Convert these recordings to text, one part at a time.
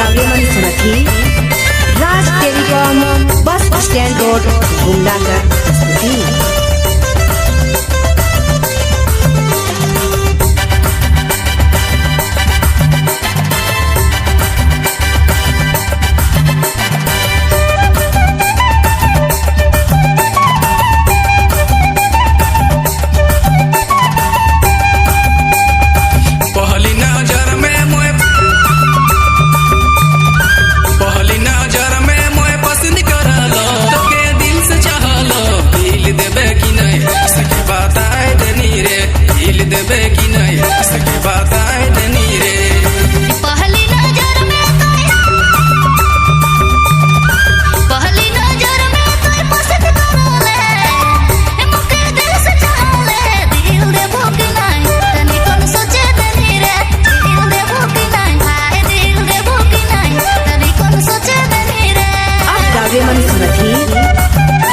गावरे मन सुनथी Raj telecom bus stand road Gumla कर प्रस्तुति।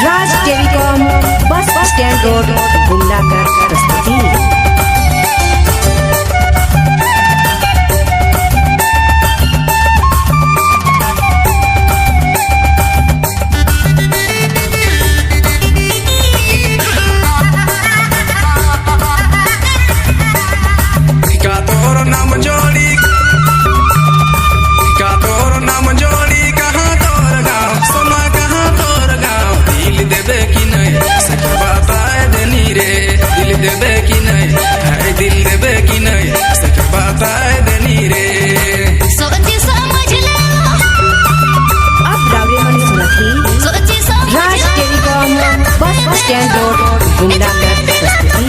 Raj telecom bus stand road Gumla कर प्रस्तुति। स्टैंड रोड गुमला कर प्रस्तुति।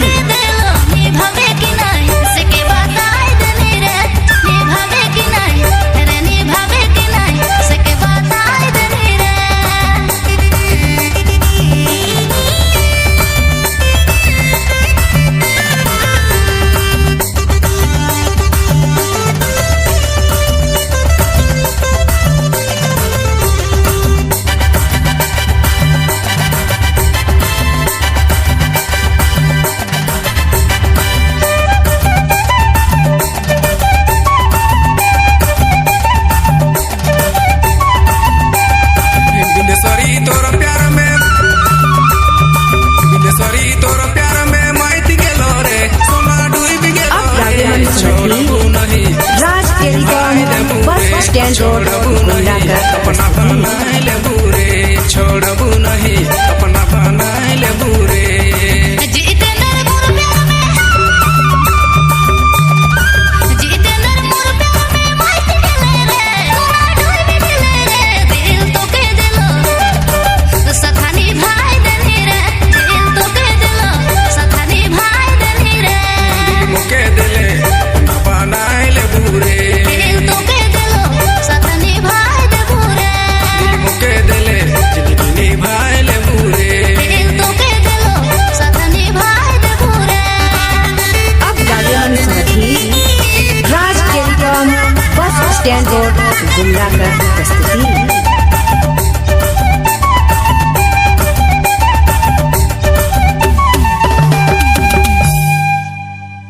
Raj telecom bus stand road Gumla कर प्रस्तुति। छोड़बू नहीं अपना बनाए बुरे स्टैंड रोड गुमला कर प्रस्तुति।